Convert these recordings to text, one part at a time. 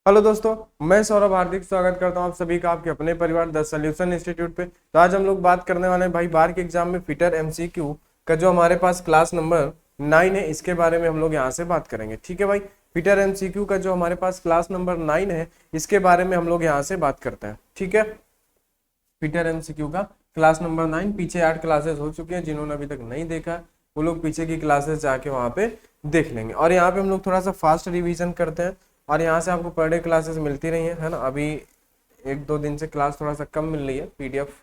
Hello दोस्तों, मैं सौरभ हार्दिक स्वागत करता हूं आप सभी का आपके अपने परिवार द सॉल्यूशन इंस्टीट्यूट पे। तो आज हम लोग बात करने वाले हैं भाई बार के एग्जाम में फिटर एमसीक्यू का जो हमारे पास क्लास नंबर 9 है, इसके बारे में हम लोग यहाँ से बात करेंगे। ठीक है भाई, फिटर एमसीक्यू का जो हमारे पास क्लास नंबर 9 है, इसके बारे में हम लोग यहाँ से बात करते हैं। ठीक है, फिटर एमसीक्यू का क्लास नंबर 9 पीछे 8 क्लासेस हो चुके हैं। जिन्होंने अभी तक नहीं देखा वो लोग पीछे की क्लासेस जाके वहाँ पे देख लेंगे। और यहाँ पे हम लोग थोड़ा सा फास्ट रिवीजन करते हैं और यहाँ से आपको पर डे क्लासेस मिलती रही है ना। अभी एक दो दिन से क्लास थोड़ा सा कम मिल रही है, पीडीएफ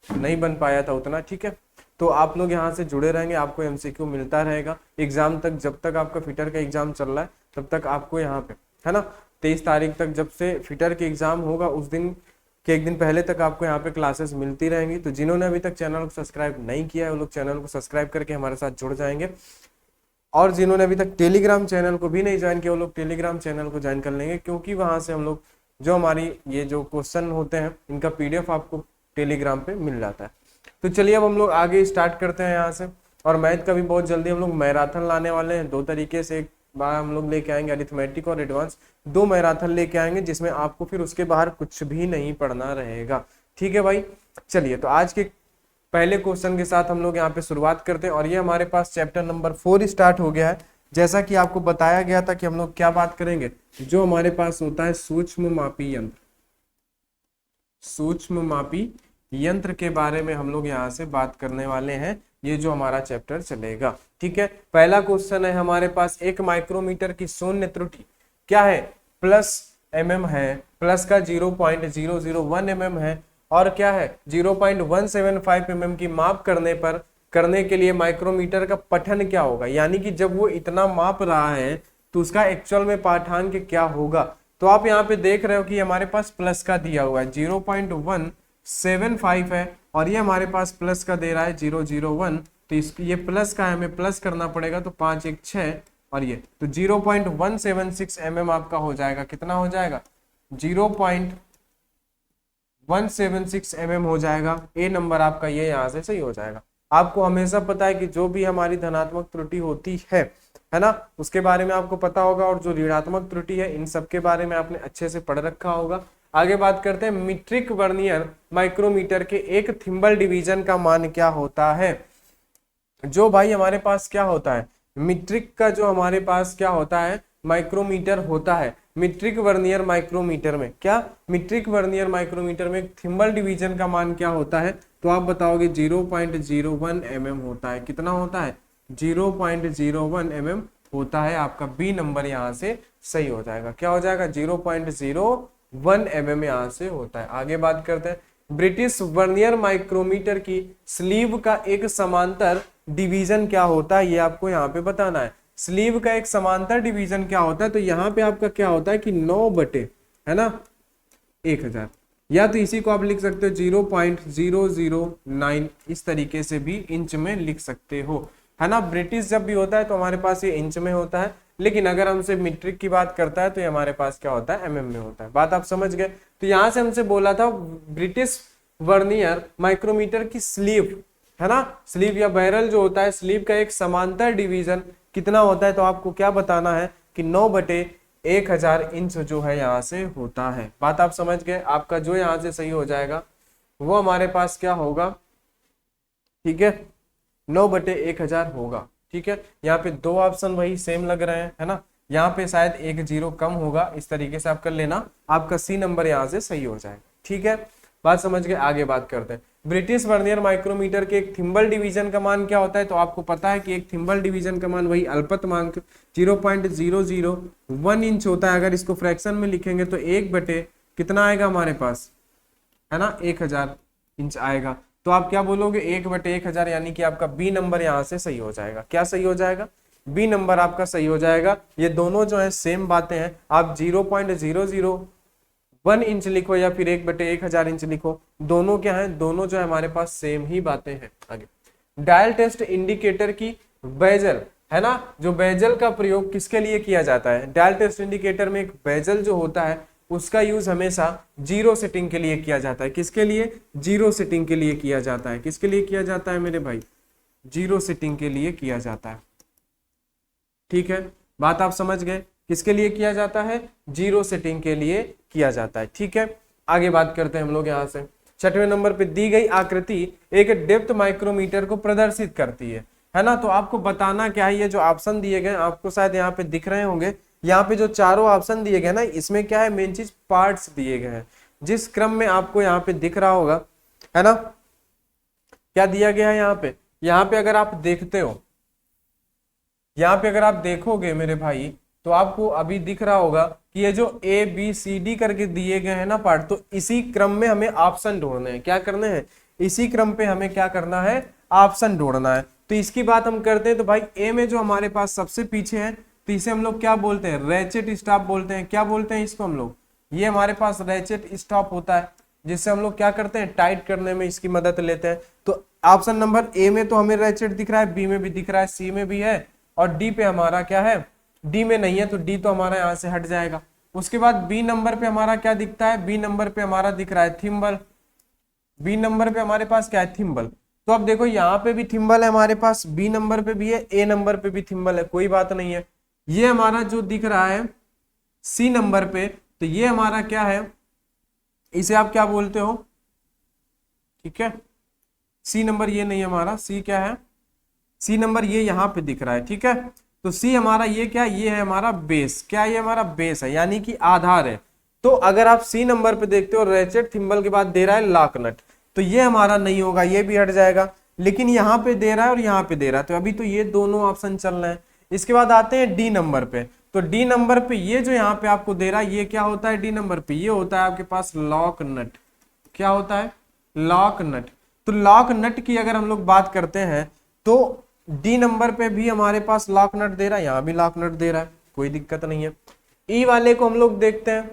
नहीं बन पाया था उतना। ठीक है, तो आप लोग यहाँ से जुड़े रहेंगे, आपको एमसीक्यू मिलता रहेगा एग्जाम तक। जब तक आपका फिटर का एग्जाम चल रहा है तब तक आपको यहाँ पे है ना 23 तारीख तक, जब से फिटर के एग्जाम होगा उस दिन के एक दिन पहले तक आपको यहाँ पे क्लासेस मिलती रहेंगी। तो जिन्होंने अभी तक चैनल को सब्सक्राइब नहीं किया है वो लोग चैनल को सब्सक्राइब करके हमारे साथ जुड़ जाएंगे। और जिन्होंने अभी तक टेलीग्राम चैनल को भी नहीं ज्वाइन किया वो लोग टेलीग्राम चैनल को ज्वाइन कर लेंगे, क्योंकि वहां से हम लोग जो हमारी ये जो क्वेश्चन होते हैं इनका पीडीएफ आपको टेलीग्राम पे मिल जाता है। तो चलिए अब हम लोग आगे स्टार्ट करते हैं यहाँ से। और मैथ का भी बहुत जल्दी हम लोग मैराथन लाने वाले हैं। दो तरीके से, एक बार हम लोग लेके आएंगे अरिथमेटिक और एडवांस, दो मैराथन लेके आएंगे जिसमें आपको फिर उसके बाहर कुछ भी नहीं पढ़ना रहेगा। ठीक है भाई, चलिए तो आज के पहले क्वेश्चन के साथ हम लोग यहाँ पे शुरुआत करते हैं। और ये हमारे पास चैप्टर नंबर 4 स्टार्ट हो गया है। जैसा कि आपको बताया गया था कि हम लोग क्या बात करेंगे, जो हमारे पास होता है सूक्ष्म मापी यंत्र, सूक्ष्म मापी यंत्र के बारे में हम लोग यहाँ से बात करने वाले हैं। ये जो हमारा चैप्टर चलेगा। ठीक है, पहला क्वेश्चन है हमारे पास, एक माइक्रोमीटर की शून्य त्रुटि क्या है, प्लस mm है, प्लस का 0.001 mm है, और क्या है 0.175 mm की माप करने के लिए माइक्रोमीटर का पठन क्या होगा। यानी कि जब वो इतना माप रहा है तो उसका एक्चुअल में पाठांक क्या होगा। तो आप यहाँ पे देख रहे हो कि हमारे पास प्लस का दिया हुआ है 0.175 है, और ये हमारे पास प्लस का दे रहा है 001। तो ये प्लस का है, हमें प्लस करना पड़ेगा, तो 5 1 6, और ये तो 0.176 mm आपका हो जाएगा। कितना हो जाएगा, 0.176 mm हो जाएगा। ए नंबर आपका ये यहाँ से सही हो जाएगा। आपको हमेशा पता है कि जो भी हमारी धनात्मक त्रुटि होती है ना, उसके बारे में आपको पता होगा, और जो ऋणात्मक त्रुटि है इन सब के बारे में आपने अच्छे से पढ़ रखा होगा। आगे बात करते हैं, मीट्रिक वर्नियर माइक्रोमीटर के एक थिम्बल डिवीजन का मान क्या होता है। जो भाई हमारे पास क्या होता है, मीट्रिक का जो हमारे पास क्या होता है, माइक्रोमीटर होता है। मीट्रिक वर्नियर माइक्रोमीटर में क्या, मीट्रिक वर्नियर माइक्रोमीटर में थिम्बल डिवीजन का मान क्या होता है, तो आप बताओगे 0.01 mm होता है। कितना होता है, 0.01 mm होता है। आपका बी नंबर यहाँ से सही हो जाएगा। क्या हो जाएगा, 0.01 mm यहाँ से होता है। आगे बात करते हैं, ब्रिटिश वर्नियर माइक्रोमीटर की स्लीव का एक समांतर डिवीजन क्या होता है, ये आपको यहाँ पे बताना है। स्लीव का एक समांतर डिवीजन क्या होता है, तो यहाँ पे आपका क्या होता है कि 9 बटे है ना 1000, या तो इसी को आप लिख सकते हो 0.009, इस तरीके से भी इंच में लिख सकते हो, है ना। ब्रिटिश जब भी होता है तो हमारे पास ये इंच में होता है, लेकिन अगर हमसे मीट्रिक की बात करता है तो ये हमारे पास क्या होता है, mm में होता है। बात आप समझ गए। तो यहाँ से हमसे बोला था ब्रिटिश वर्नियर माइक्रोमीटर की स्लीव, है ना, स्लीव या बैरल जो होता है, स्लीव का एक समांतर डिवीजन कितना होता है, तो आपको क्या बताना है कि 9 बटे 1000 इंच जो है यहाँ से होता है। बात आप समझ गए। आपका जो यहाँ से सही हो जाएगा वो हमारे पास क्या होगा, ठीक है, 9 बटे 1000 होगा। ठीक है, यहाँ पे दो ऑप्शन वही सेम लग रहे हैं, है ना। यहाँ पे शायद एक जीरो कम होगा, इस तरीके से आप कर लेना, आपका सी नंबर यहाँ से सही हो जाएगा। ठीक है, बात समझ गए। आगे बात करते हैं, ब्रिटिश वर्नियर माइक्रोमीटर के एक थिम्बल डिवीजन का मान क्या होता है, तो आपको पता है कि एक थिम्बल डिवीजन का मान वही अल्पतमांक 0.001 इंच होता है। अगर इसको फ्रैक्शन में लिखेंगे तो 1 बटे कितना आएगा हमारे पास, है ना, 1000 इंच आएगा। तो आप क्या बोलोगे, 1 बटे 1000, यानी कि आपका बी नंबर यहाँ से सही हो जाएगा। क्या सही हो जाएगा, बी नंबर आपका सही हो जाएगा। ये दोनों जो है सेम बातें हैं। आप 0.001 इंच लिखो या फिर 1 बटे 1000 इंच लिखो, दोनों क्या है, दोनों जो है हमारे पास सेम ही बातें हैं। आगे, डायल टेस्ट इंडिकेटर की बेजल, है ना, जो बेजल का प्रयोग किसके लिए किया जाता है, डायल टेस्ट इंडिकेटर में एक बेजल जो होता है उसका यूज हमेशा जीरो सेटिंग के लिए किया जाता है। किसके लिए, जीरो सेटिंग के लिए किया जाता है। किसके लिए किया जाता है मेरे भाई, जीरो सेटिंग के लिए किया जाता है। ठीक है, बात आप समझ गए। किसके लिए किया जाता है? जीरो सेटिंग के लिए किया जाता है। ठीक है, आगे बात करते हैं हम लोग यहाँ से। 6वें नंबर पे दी गई आकृति एक डेप्थ माइक्रोमीटर को प्रदर्शित करती है ना। तो आपको बताना क्या है, ये जो ऑप्शन दिए गए आपको शायद यहाँ पे दिख रहे होंगे। यहाँ पे जो चारों ऑप्शन दिए गए ना, इसमें क्या है, मेन चीज पार्ट्स दिए गए हैं। जिस क्रम में आपको यहाँ पे दिख रहा होगा, है ना, क्या दिया गया है यहाँ पे? यहाँ पे अगर आप देखते हो, यहाँ पे अगर आप देखोगे मेरे भाई, तो आपको अभी दिख रहा होगा कि ये जो ए बी सी डी करके दिए गए हैं ना पार्ट, तो इसी क्रम में हमें ऑप्शन ढूंढने हैं। क्या करने हैं? इसी क्रम पे हमें क्या करना है? ऑप्शन ढूंढना है। तो इसकी बात हम करते हैं। तो भाई ए में जो हमारे पास सबसे पीछे है, तो इसे हम लोग क्या बोलते हैं? रैचेट स्टॉप बोलते हैं। क्या बोलते हैं इसको हम लोग? ये हमारे पास रैचेट स्टॉप होता है, जिससे हम लोग क्या करते हैं? टाइट करने में इसकी मदद लेते हैं। तो ऑप्शन नंबर ए में तो हमें रैचेट दिख रहा है, बी में भी दिख रहा है, सी में भी है, और डी पे हमारा क्या है? डी में नहीं है, तो डी तो हमारा यहाँ से हट जाएगा। उसके बाद बी नंबर पे हमारा क्या दिखता है? बी नंबर पे हमारा दिख रहा है थिम्बल। बी नंबर पे हमारे पास क्या है? थिम्बल। तो अब देखो यहाँ पे भी थिम्बल है हमारे पास, बी नंबर पे भी है, ए नंबर पे भी थिम्बल है, कोई बात नहीं है। ये हमारा जो दिख रहा है सी नंबर पे, तो ये हमारा क्या है? इसे आप क्या बोलते हो? ठीक है, सी नंबर ये नहीं है हमारा, सी क्या है? सी नंबर ये यहाँ पे दिख रहा है। ठीक है, तो सी हमारा ये क्या? ये है हमारा बेस। क्या ये हमारा बेस है, यानी कि आधार है। तो अगर आप सी नंबर पे देखते हो, रैचेट थिम्बल के बाद दे रहा है लॉक नट, तो ये हमारा नहीं होगा, ये भी हट जाएगा। लेकिन यहाँ पे दे रहा है और यहाँ पे दे रहा है, तो अभी तो ये दोनों ऑप्शन चल रहे हैं। इसके बाद आते हैं डी नंबर पे। तो डी नंबर पे ये जो यहाँ पे आपको दे रहा है, ये क्या होता है? डी नंबर पे ये होता है आपके पास लॉक नट। क्या होता है? Lock nut. तो लॉक नट की अगर हम लोग बात करते हैं, तो डी नंबर पे भी हमारे पास लॉक नट दे रहा है, यहाँ भी लॉक नट दे रहा है, कोई दिक्कत नहीं है। ई वाले को हम लोग देखते हैं।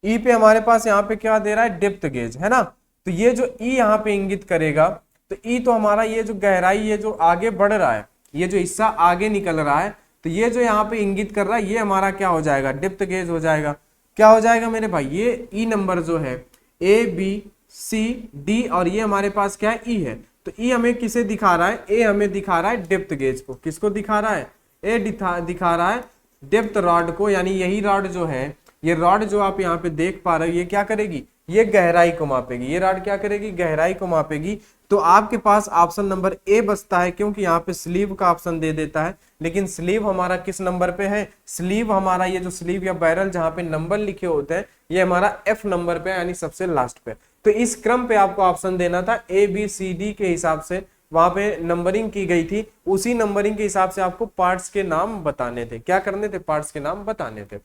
ई पे हमारे पास यहाँ पे क्या दे रहा है? डेप्थ गेज, है ना। तो ये जो ई यहाँ पे इंगित करेगा, तो ई तो हमारा ये जो गहराई, ये जो आगे बढ़ रहा है, ये जो हिस्सा आगे निकल रहा है, तो ये जो यहाँ पे इंगित कर रहा है, ये हमारा क्या हो जाएगा? डेप्थ गेज हो जाएगा। क्या हो जाएगा मेरे भाई? ये ई नंबर जो है, ए बी सी डी, और ये हमारे पास क्या है? ई है। तो ई हमें किसे दिखा रहा है? ए हमें दिखा रहा है डेप्थ गेज को। किसको दिखा रहा है? ए दिखा रहा है डेप्थ रॉड को। यानी यही रॉड जो है, ये रॉड जो आप यहाँ पे देख पा रहे हो, ये क्या करेगी? ये गहराई को मापेगी। ये रॉड क्या करेगी? गहराई को मापेगी। तो आपके पास ऑप्शन नंबर ए बचता है, क्योंकि यहाँ पे स्लीव का ऑप्शन दे देता है। लेकिन स्लीव हमारा किस नंबर पे है? स्लीव हमारा ये जो स्लीव या बैरल जहाँ पे नंबर लिखे होते हैं, ये हमारा एफ नंबर पे, यानी सबसे लास्ट पे। तो इस क्रम पे आपको ऑप्शन देना था। ए बी सी डी के हिसाब से वहां पे नंबरिंग की गई थी, उसी नंबरिंग के हिसाब से आपको पार्ट्स के नाम बताने थे। क्या करने थे? पार्ट्स के नाम बताने थे।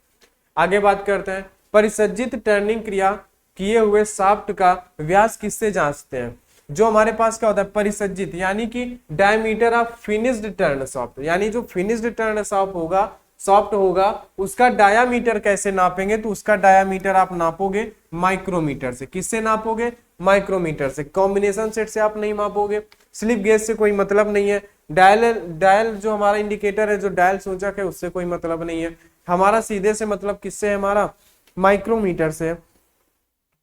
आगे बात करते हैं। परिसज्जित टर्निंग क्रिया किए हुए शाफ्ट का व्यास किससे जांचते हैं? जो हमारे पास क्या होता है? परिसज्जित, यानी कि diameter of finished turn shaft, यानी जो फिनिश्ड टर्न सॉफ्ट होगा उसका डायामीटर कैसे नापेंगे? तो उसका डायामीटर आप नापोगे माइक्रोमीटर से। किससे नापोगे? माइक्रोमीटर से। कॉम्बिनेशन सेट से आप नहीं मापोगे, स्लिप गेज से कोई मतलब नहीं है, डायल जो हमारा इंडिकेटर है, जो डायल सूचक है, उससे कोई मतलब नहीं है। हमारा सीधे से मतलब किससे है? हमारा माइक्रोमीटर से।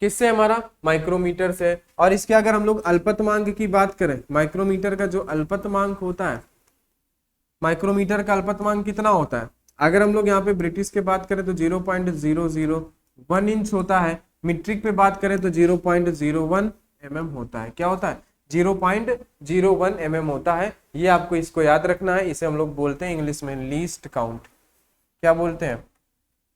किससे? हमारा माइक्रोमीटर से। और इसके अगर हम लोग अल्पतमांक की बात करें, माइक्रोमीटर का जो अल्पतमांक होता है, माइक्रोमीटर का अल्पतमांक कितना होता है? अगर हम लोग यहाँ पे ब्रिटिश के बात करें तो 0.001 इंच होता है। मीट्रिक पे बात करें तो 0.01 mm होता है। क्या होता है? 0.01 mm होता है। ये आपको इसको याद रखना है। इसे हम लोग बोलते हैं इंग्लिश में लीस्ट काउंट। क्या बोलते हैं?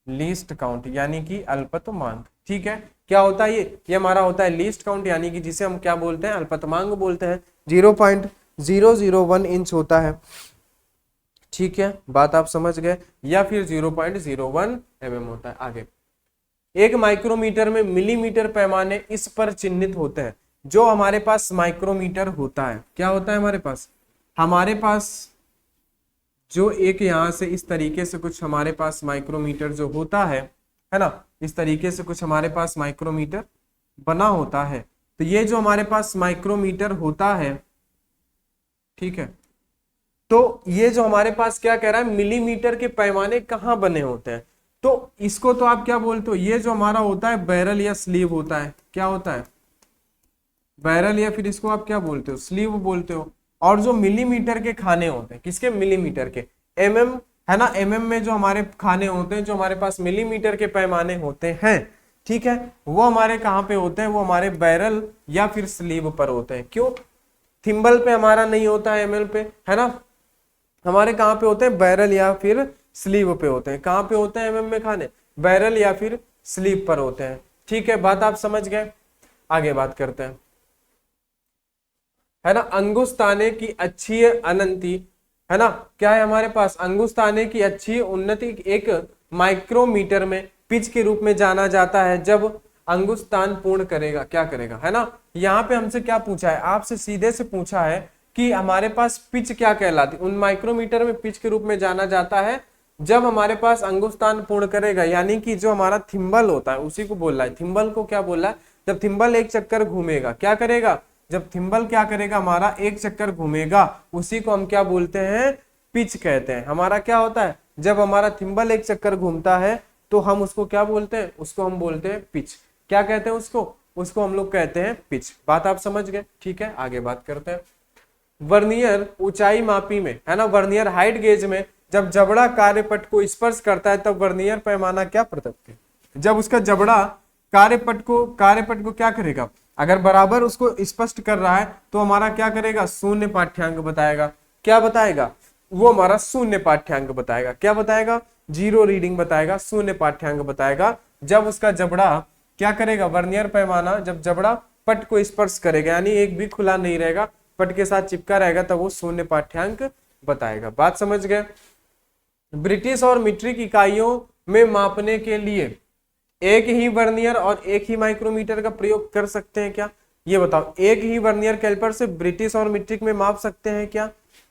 लीस्ट काउंट, यानी कि अल्पतमांक। ठीक है, क्या होता है ये हमारा होता है लीस्ट काउंट, यानी कि जिसे हम क्या बोलते हैं? अल्पतमांक बोलते हैं। 0.001 इंच होता है। ठीक है, बात आप समझ गए। या फिर 0.01 mm होता है। आगे, एक माइक्रोमीटर में मिलीमीटर पैमाने इस पर चिन्हित होते हैं। जो हमारे पास माइक्रोमीटर होता है, क्या होता है हमारे पास? हमारे पास जो एक यहाँ से इस तरीके से कुछ हमारे पास माइक्रोमीटर जो होता है ना, इस तरीके से कुछ हमारे पास माइक्रोमीटर बना होता है। तो ये जो हमारे पास माइक्रोमीटर होता है, ठीक है, तो ये जो हमारे पास क्या कह रहा है? मिलीमीटर के पैमाने कहाँ बने होते हैं? तो इसको तो आप क्या बोलते हो? ये जो हमारा होता है बैरल या स्लीव होता है। क्या होता है? बैरल, या फिर इसको आप क्या बोलते हो? स्लीव बोलते हो। और जो मिलीमीटर के खाने होते हैं, किसके? मिलीमीटर के। है ना। एमएम में जो हमारे खाने होते हैं, जो हमारे पास मिलीमीटर के पैमाने होते हैं, ठीक है, वो हमारे कहाँ पे होते हैं, वो हमारे बैरल या फिर स्लीव पर होते हैं। क्यों? थिम्बल पे हमारा नहीं होता है, एमएल पे, है ना। हमारे कहाँ पे होते हैं, बैरल या फिर स्लीव पे होते हैं। कहाँ पे होते हैं एमएम में खाने, बैरल या फिर स्लीव पर होते हैं। ठीक है, बात आप समझ गए। आगे बात करते हैं, है ना। अंगुस्ताने की अच्छी अनंती, है ना, क्या है हमारे पास, अंगुस्ताने की अच्छी उन्नति एक माइक्रोमीटर में पिच के रूप में जाना जाता है जब अंगुस्तान पूर्ण करेगा, क्या करेगा, है ना। यहाँ पे हमसे क्या पूछा है, आपसे सीधे से पूछा है कि हमारे पास पिच क्या कहलाती, उन माइक्रोमीटर में पिच के रूप में जाना जाता है जब हमारे पास अंगुस्तान पूर्ण करेगा, यानी कि जो हमारा थिम्बल होता है उसी को बोल रहा है। थिम्बल को क्या बोल रहा है, जब थिम्बल एक चक्कर घूमेगा, क्या करेगा, जब थिम्बल क्या करेगा, हमारा एक चक्कर घूमेगा, उसी को हम क्या बोलते हैं, पिच कहते हैं। हमारा क्या होता है, जब हमारा थिम्बल एक चक्कर घूमता है तो हम उसको क्या बोलते हैं, उसको हम बोलते हैं पिच। क्या कहते हैं उसको, उसको हम लोग कहते हैं पिच। बात आप समझ गए। ठीक है, आगे बात करते हैं। वर्नियर ऊंचाई मापी में, है ना, वर्नियर हाइट गेज में जब जबड़ा कार्यपट को स्पर्श करता है तब वर्नियर पैमाना क्या प्रदत्त है, जब उसका जबड़ा कार्यपट को क्या करेगा, अगर बराबर उसको स्पष्ट कर रहा है तो हमारा क्या करेगा, शून्य पाठ्यांक बताएगा। क्या बताएगा, वो हमारा शून्य पाठ्यांक बताएगा। क्या बताएगा, जीरो रीडिंग बताएगा, शून्य पाठ्यांक बताएगा। जब उसका जबड़ा क्या करेगा, वर्नियर पैमाना जब जबड़ा पट को स्पर्श करेगा, यानी एक भी खुला नहीं रहेगा, पट के साथ चिपका रहेगा, तब वो शून्य पाठ्यांक बताएगा। बात समझ गए। ब्रिटिश और मीट्रिक इकाइयों में मापने के लिए एक ही वर्नियर और एक ही माइक्रोमीटर का प्रयोग कर सकते हैं क्या, ये बताओ। एक ही वर्नियर कैलिपर से ब्रिटिश और मीट्रिक में माप सकते हैं क्या,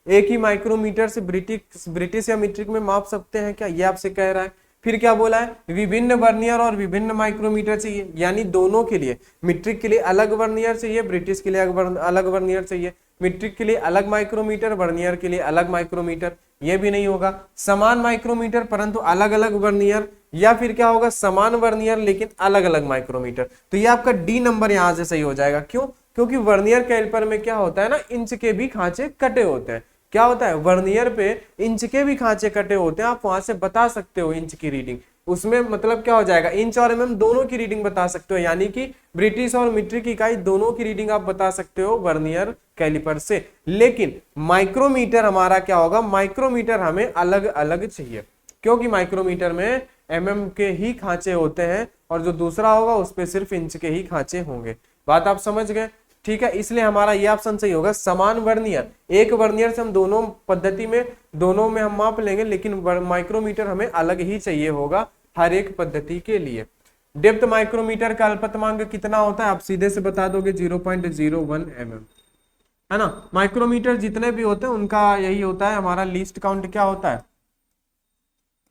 एक ही माइक्रोमीटर से ब्रिटिश या मीट्रिक में माप सकते हैं क्या, ये आपसे कह रहा है। फिर क्या बोला है, विभिन्न वर्नियर और विभिन्न माइक्रोमीटर चाहिए, यानी दोनों के लिए, मीट्रिक के लिए अलग वर्नियर चाहिए, ब्रिटिश के लिए अलग वर्नियर चाहिए, मीट्रिक के लिए अलग माइक्रोमीटर, वर्नियर के लिए अलग माइक्रोमीटर। ये भी नहीं होगा, समान माइक्रोमीटर परंतु अलग अलग वर्नियर, या फिर क्या होगा, समान वर्नियर लेकिन अलग अलग माइक्रोमीटर। तो ये आपका डी नंबर यहां से सही हो जाएगा। क्यों, क्योंकि वर्नियर कैलिपर में क्या होता है ना, इंच के भी खांचे कटे होते हैं। क्या होता है, वर्नियर पे इंच के भी खांचे कटे होते हैं, आप वहां से बता सकते हो इंच की रीडिंग। उसमें मतलब क्या हो जाएगा, इंच और एमएम दोनों की रीडिंग बता सकते हो, यानी कि ब्रिटिश और मीट्रिक इकाई दोनों की रीडिंग आप बता सकते हो वर्नियर कैलिपर से। लेकिन माइक्रोमीटर हमारा क्या होगा, माइक्रोमीटर हमें अलग अलग चाहिए, क्योंकि माइक्रोमीटर में एमएम के ही खांचे होते हैं और जो दूसरा होगा उस पर सिर्फ इंच के ही खांचे होंगे। बात आप समझ गए। ठीक है, इसलिए हमारा ये ऑप्शन सही होगा, समान वर्नियर। एक वर्नियर से हम दोनों पद्धति में, दोनों में हम माप लेंगे, लेकिन माइक्रोमीटर हमें अलग ही चाहिए होगा हर एक पद्धति के लिए। डेप्थ माइक्रोमीटर का अल्पतमांक कितना होता है, आप सीधे से बता दोगे 0.01 mm, है ना। माइक्रोमीटर जितने भी होते हैं उनका यही होता है, हमारा लीस्ट काउंट क्या होता है,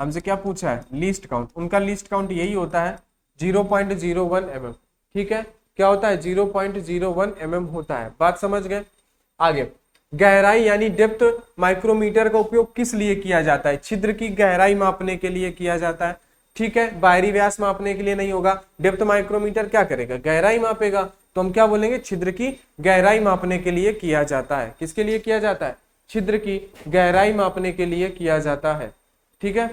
हमसे क्या पूछा है, लीस्ट काउंट। उनका लीस्ट काउंट यही होता है 0.01 mm। ठीक है, क्या होता है, 0.01 mm होता है। बात समझ गए। आगे, गहराई यानी डेप्थ माइक्रोमीटर का उपयोग किस लिए किया जाता है, छिद्र की गहराई मापने के लिए किया जाता है। ठीक है, बाहरी व्यास मापने के लिए नहीं होगा। डेप्थ माइक्रोमीटर क्या करेगा, गहराई मापेगा, तो हम क्या बोलेंगे, छिद्र की गहराई मापने के लिए किया जाता है। किसके लिए किया जाता है, छिद्र की गहराई मापने के लिए किया जाता है। ठीक है,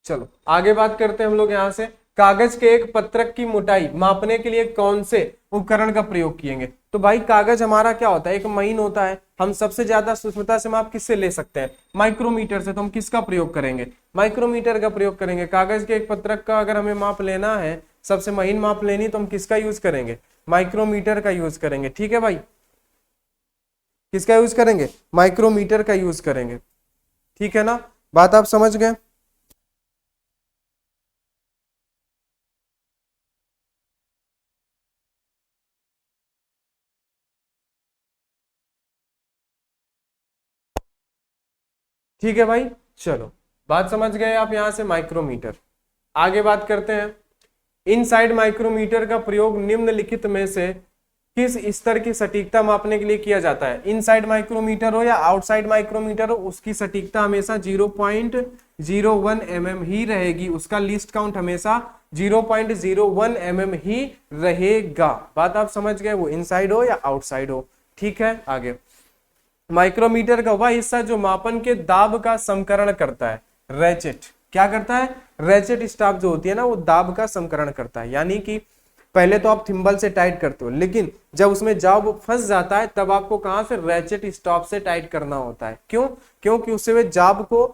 चलो आगे बात करते हैं हम लोग यहाँ से। कागज के एक पत्रक की मोटाई मापने के लिए कौन से उपकरण का प्रयोग किएंगे। तो भाई कागज हमारा क्या होता है, एक महीन होता है। हम सबसे ज्यादा सूक्ष्मता से माप किससे ले सकते हैं, माइक्रोमीटर से। तो हम किसका प्रयोग करेंगे, माइक्रोमीटर का प्रयोग करेंगे। कागज के एक पत्रक का अगर हमें माप लेना है, सबसे महीन माप लेनी, तो हम किसका यूज करेंगे, माइक्रोमीटर का यूज करेंगे। ठीक है भाई, किसका यूज करेंगे, माइक्रोमीटर का यूज करेंगे। ठीक है ना, बात आप समझ गए। ठीक है भाई, चलो बात समझ गए आप यहां से, माइक्रोमीटर। आगे बात करते हैं। इनसाइड माइक्रोमीटर का प्रयोग निम्नलिखित में से किस स्तर की सटीकता मापने के लिए किया जाता है। इनसाइड माइक्रोमीटर हो या आउटसाइड माइक्रोमीटर हो, उसकी सटीकता हमेशा 0.01 mm ही रहेगी। उसका लीस्ट काउंट हमेशा 0.01 mm ही रहेगा। बात आप समझ गए, वो इनसाइड हो या आउटसाइड हो। ठीक है, आगे माइक्रोमीटर का वह हिस्सा जो मापन के दाब का समकरण करता है। रैचेट क्या करता है? रैचेट स्टॉप जो होती है ना, वो दाब का समकरण करता है। यानी कि पहले तो आप थिम्बल से टाइट करते हो, लेकिन जब उसमें जाब फंस जाता है तब आपको कहां से? रैचेट स्टॉप से टाइट करना होता है। क्यों? क्योंकि उससे वे जाब को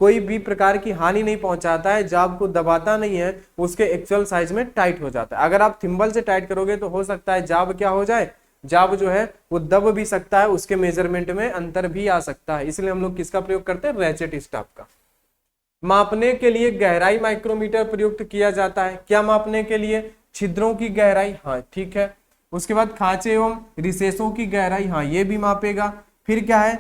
कोई भी प्रकार की हानि नहीं पहुंचाता है, जाब को दबाता नहीं है, उसके एक्चुअल साइज में टाइट हो जाता है। अगर आप थिम्बल से टाइट करोगे तो हो सकता है जाब क्या हो जाए, जाब जो है वो दब भी सकता है, उसके मेजरमेंट में अंतर भी आ सकता है। इसलिए हम लोग किसका प्रयोग करते हैं? रैचेट स्टॉप का। मापने के लिए गहराई माइक्रोमीटर प्रयुक्त किया जाता है। क्या मापने के लिए? छिद्रों की गहराई, हाँ ठीक है। उसके बाद खांचे एवं रिसेसों की गहराई, हाँ ये भी मापेगा। फिर क्या है?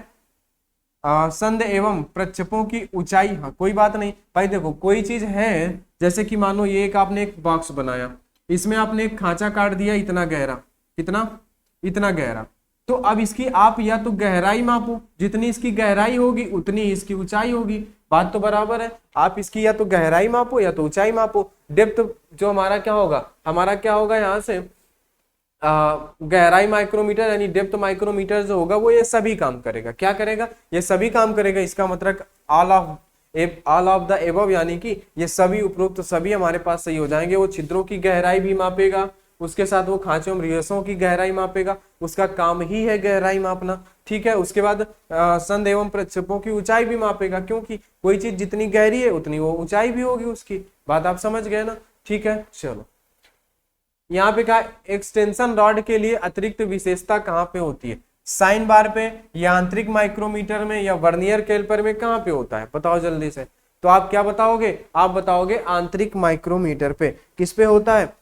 संध एवं प्रक्षेपों की ऊंचाई, हाँ कोई बात नहीं भाई। देखो कोई चीज है, जैसे कि मानो ये एक आपने एक बॉक्स बनाया, इसमें आपने एक खांचा काट दिया इतना गहरा, कितना? इतना गहरा। तो अब इसकी आप या तो गहराई मापो, जितनी इसकी गहराई होगी उतनी इसकी ऊंचाई होगी। बात तो बराबर है। आप इसकी या तो गहराई मापो या तो ऊंचाई मापो। डेप्थ जो हमारा क्या होगा? हमारा क्या होगा यहाँ से? गहराई माइक्रोमीटर यानी डेप्थ माइक्रोमीटर जो होगा वो ये सभी काम करेगा। क्या करेगा? ये सभी काम करेगा। इसका मतलब ऑल ऑफ द एबव, यानी कि ये सभी उपरोक्त तो सभी हमारे पास सही हो जाएंगे। वो छिद्रों की गहराई भी मापेगा, उसके साथ वो खांचों में रिसों की गहराई मापेगा, उसका काम ही है गहराई मापना। ठीक है, उसके बाद संध एवं प्रक्षेपों की ऊंचाई भी मापेगा, क्योंकि कोई चीज जितनी गहरी है उतनी वो ऊंचाई भी होगी उसकी। बात आप समझ गए ना? ठीक है, चलो यहाँ पे कहा एक्सटेंशन रॉड के लिए अतिरिक्त विशेषता कहाँ पे होती है? साइन बार पे, यांत्रिक माइक्रोमीटर में, या वर्नियर कैलिपर में? कहाँ पे होता है बताओ जल्दी से। तो आप क्या बताओगे? आप बताओगे आंतरिक माइक्रोमीटर पे। किस पे होता है?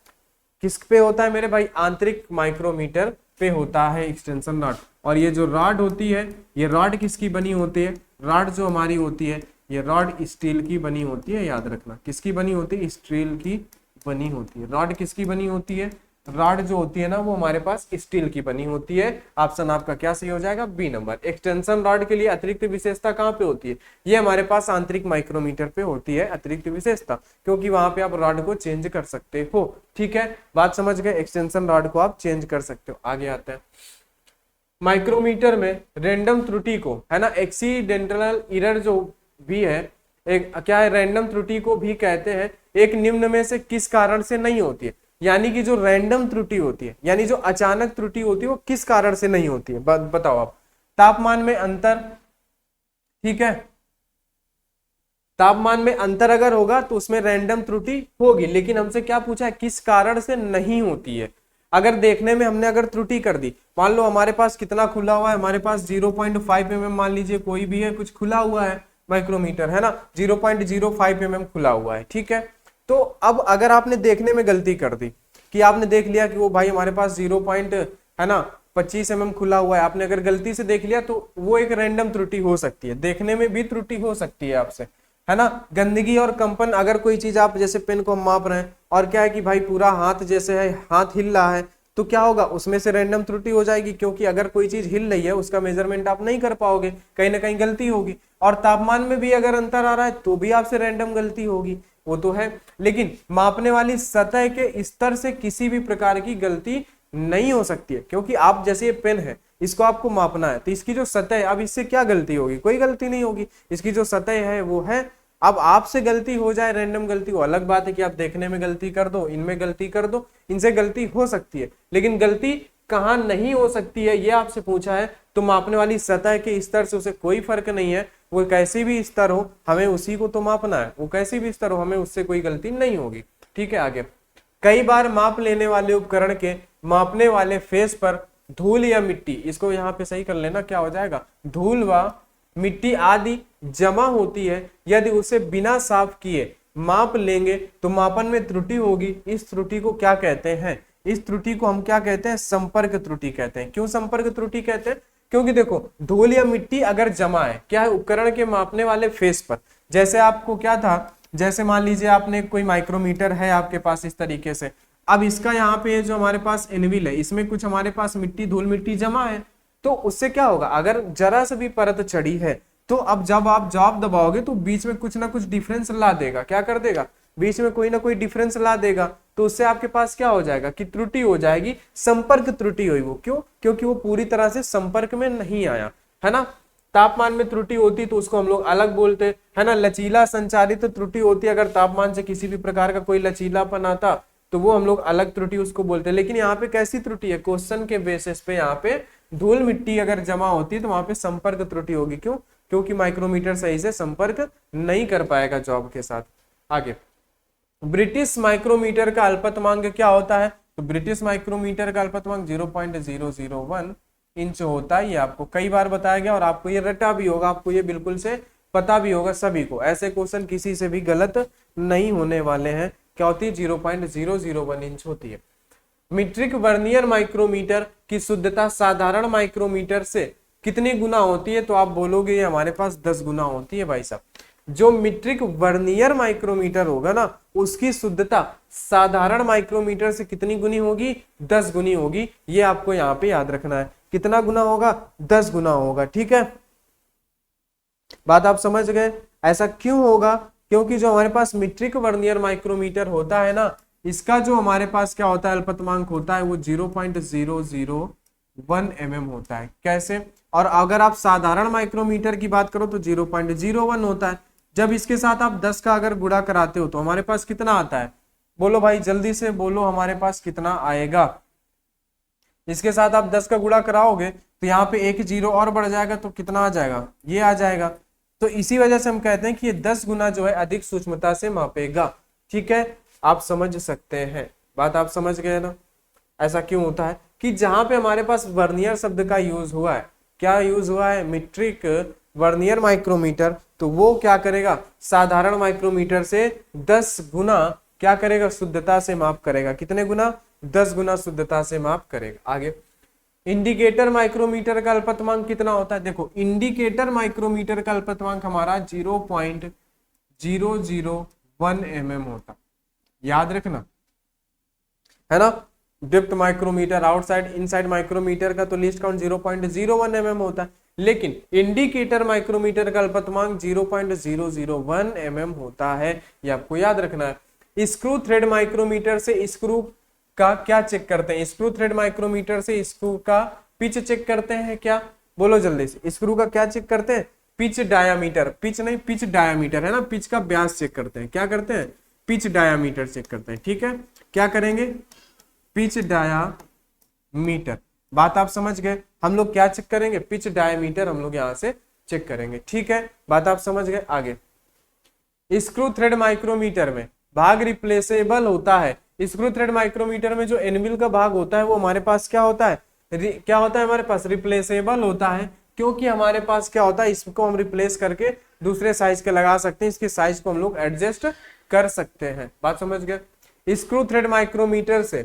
किस पे होता है मेरे भाई? आंतरिक माइक्रोमीटर पे होता है एक्सटेंशन रॉड। और ये जो रॉड होती है, ये रॉड किसकी बनी होती है? रॉड जो हमारी होती है, ये रॉड स्टील की बनी होती है। याद रखना, किसकी बनी होती है? स्टील की बनी होती है। रॉड किसकी बनी होती है? रॉड जो होती है ना वो हमारे पास स्टील की बनी होती है। ऑप्शन आपका क्या सही हो जाएगा? B number. एक्सटेंशन रॉड के लिए अतिरिक्त विशेषता कहाँ पे होती है? ये हमारे पास आंतरिक माइक्रोमीटर पे होती है अतिरिक्त विशेषता, क्योंकि वहां पे आप रॉड को चेंज कर सकते हो। ठीक है, बात समझ गए? एक्सटेंशन रॉड को आप चेंज कर सकते हो। आगे आते हैं, माइक्रोमीटर में रैंडम त्रुटि को, है ना, एक्सीडेंटल एरर जो भी है, एक क्या है? रैंडम त्रुटि को भी कहते हैं। एक निम्न में से किस कारण से नहीं होती है? यानी कि जो रैंडम त्रुटि होती है, यानी जो अचानक त्रुटि होती है, वो किस कारण से नहीं होती है? बताओ आप। तापमान में अंतर, ठीक है, तापमान में अंतर अगर होगा तो उसमें रैंडम त्रुटि होगी, लेकिन हमसे क्या पूछा है? किस कारण से नहीं होती है। अगर देखने में हमने अगर त्रुटि कर दी, मान लो हमारे पास कितना खुला हुआ है, हमारे पास 0.5 mm, मान लीजिए कोई भी है, कुछ खुला हुआ है माइक्रोमीटर, है ना, 0.05 mm खुला हुआ है। ठीक है, तो अब अगर आपने देखने में गलती कर दी कि आपने देख लिया कि वो भाई हमारे पास 25 mm खुला हुआ है, आपने अगर गलती से देख लिया तो वो एक रैंडम त्रुटि हो सकती है। देखने में भी त्रुटि हो सकती है आपसे, है ना। गंदगी और कंपन, अगर कोई चीज आप जैसे पेन को हम माप रहे हैं और क्या है कि भाई पूरा हाथ जैसे है, हाथ हिल रहा है, तो क्या होगा? उसमें से रैंडम त्रुटि हो जाएगी, क्योंकि अगर कोई चीज हिल रही है उसका मेजरमेंट आप नहीं कर पाओगे, कहीं ना कहीं गलती होगी। और तापमान में भी अगर अंतर आ रहा है तो भी आपसे रैंडम गलती होगी, वो तो है। लेकिन मापने वाली सतह के स्तर से किसी भी प्रकार की गलती नहीं हो सकती है, क्योंकि आप जैसे ये पेन है, इसको आपको मापना है, तो इसकी जो सतह है, अब इससे क्या गलती होगी? कोई गलती नहीं होगी, इसकी जो सतह है वो है। अब आपसे गलती हो जाए, रैंडम गलती, वो अलग बात है कि आप देखने में गलती कर दो, इनमें गलती कर दो, इनसे गलती हो सकती है, लेकिन गलती कहाँ नहीं हो सकती है ये आपसे पूछा है। तो मापने वाली सतह के स्तर से उसे कोई फर्क नहीं है, वो कैसी भी स्तर हो हमें उसी को तो मापना है, वो कैसी भी स्तर हो हमें उससे कोई गलती नहीं होगी। ठीक है, आगे, कई बार माप लेने वाले उपकरण के मापने वाले फेस पर धूल या मिट्टी, इसको यहाँ पे सही कर लेना, क्या हो जाएगा? धूल व मिट्टी आदि जमा होती है, यदि उसे बिना साफ किए माप लेंगे तो मापन में त्रुटि होगी। इस त्रुटि को क्या कहते हैं? इस त्रुटि को हम क्या कहते हैं? संपर्क त्रुटि कहते हैं। क्यों संपर्क त्रुटि कहते हैं? क्योंकि देखो धूल या मिट्टी अगर जमा है, क्या है, उपकरण के मापने वाले फेस पर, जैसे आपको क्या था, जैसे मान लीजिए आपने कोई माइक्रोमीटर है आपके पास इस तरीके से, अब इसका यहाँ पे जो हमारे पास एनविल है, इसमें कुछ हमारे पास मिट्टी, धूल मिट्टी जमा है, तो उससे क्या होगा? अगर जरा से भी परत चढ़ी है तो अब जब आप जॉब दबाओगे तो बीच में कुछ ना कुछ डिफरेंस ला देगा, क्या कर देगा? बीच में कोई ना कोई डिफरेंस ला देगा, तो उससे आपके पास क्या हो जाएगा कि त्रुटि हो जाएगी, संपर्क त्रुटि हुई वो। क्यों? क्योंकि वो पूरी तरह से संपर्क में नहीं आया, है ना। तापमान में त्रुटि होती तो उसको हम लोग अलग बोलते, है ना। लचीला संचारित त्रुटि होती, अगर तापमान से किसी भी प्रकार का कोई लचीलापन आता तो वो हम लोग अलग त्रुटि उसको बोलते हैं। लेकिन यहाँ पे कैसी त्रुटि है, क्वेश्चन के बेसिस पे यहाँ पे धूल मिट्टी अगर जमा होती है तो वहां पे संपर्क त्रुटि होगी। क्यों? क्योंकि माइक्रोमीटर सही से संपर्क नहीं कर पाएगा जॉब के साथ। आगे, ब्रिटिश माइक्रोमीटर का अल्पतमांक क्या होता है? तो ब्रिटिश माइक्रोमीटर का अल्पतमांक 0.001 इंच होता है। ये आपको कई बार बताया गया और आपको ये रटा भी होगा, आपको ये बिल्कुल से पता भी होगा सभी को। ऐसे क्वेश्चन किसी से भी गलत नहीं होने वाले हैं। क्या होती है? 0.001 इंच होती है। मीट्रिक वर्नियर माइक्रोमीटर की शुद्धता साधारण माइक्रोमीटर से कितनी गुना होती है? तो आप बोलोगे ये हमारे पास 10 गुना होती है भाई साहब। जो मीट्रिक वर्नियर माइक्रोमीटर होगा ना, उसकी शुद्धता साधारण माइक्रोमीटर से कितनी गुनी होगी? 10 गुनी होगी। ये आपको यहाँ पे याद रखना है। कितना गुना होगा? 10 गुना होगा। ठीक है, बात आप समझ गए। ऐसा क्यों होगा? क्योंकि जो हमारे पास मीट्रिक वर्नियर माइक्रोमीटर होता है ना, इसका जो हमारे पास क्या होता है, अल्पतमांक होता है वो 0.001 mm होता है। कैसे? और अगर आप साधारण माइक्रोमीटर की बात करो तो 0.01 होता है। जब इसके साथ आप 10 का अगर गुणा कराते हो तो हमारे पास कितना आता है? बोलो भाई, जल्दी से बोलो, हमारे पास कितना आएगा? इसके साथ आप 10 का गुणा कराओगे तो यहाँ पे एक जीरो और बढ़ जाएगा, तो कितना आ जाएगा? ये आ जाएगा। तो इसी वजह से हम कहते हैं कि ये 10 गुना जो है अधिक सूक्ष्मता से मापेगा। ठीक है, आप समझ सकते हैं, बात आप समझ गए ना। ऐसा क्यों होता है कि जहां पे हमारे पास वर्नियर शब्द का यूज हुआ है, क्या यूज हुआ है? मीट्रिक वर्नियर माइक्रोमीटर, तो वो क्या करेगा? साधारण माइक्रोमीटर से 10 गुना क्या करेगा? शुद्धता से माप करेगा। कितने गुना? 10 गुना शुद्धता से माप करेगा। आगे, इंडिकेटर माइक्रोमीटर का अल्पतमांक कितना होता है? देखो, इंडिकेटर माइक्रोमीटर का अल्पतमांक हमारा 0.001 mm होता, याद रखना, है ना। Depth micrometer, outside inside micrometer का तो लीस्ट काउंट 0.01 mm होता है, लेकिन इंडिकेटर माइक्रोमीटर का अल्पतमांक 0.001 mm होता है। ये आपको याद रखना है। स्क्रू थ्रेड माइक्रोमीटर से स्क्रू का क्या चेक करते हैं? स्क्रू थ्रेड माइक्रोमीटर से स्क्रू का पिच चेक करते हैं क्या? बोलो जल्दी से। स्क्रू का क्या चेक करते हैं? पिच डायामीटर, पिच नहीं, पिच डायामीटर, है ना। पिच का व्यास चेक करते हैं। क्या करते हैं? पिच डायामीटर चेक करते हैं। ठीक है, क्या करेंगे? Pitch diameter. बात आप समझ गए। हम लोग क्या चेक करेंगे? पिच डायामीटर हम लोग यहां से चेक करेंगे। ठीक है, बात आप समझ गए। आगे, स्क्रू थ्रेड माइक्रोमीटर में भाग रिप्लेसेबल होता है। स्क्रू थ्रेड माइक्रोमीटर में जो एनविल का भाग होता है वो हमारे पास क्या होता है? क्या होता है हमारे पास? रिप्लेसेबल होता है। क्योंकि हमारे पास क्या होता है, इसको हम रिप्लेस करके दूसरे साइज के लगा सकते हैं, इसके साइज को हम लोग एडजस्ट कर सकते हैं। बात समझ गए। स्क्रू थ्रेड माइक्रोमीटर से,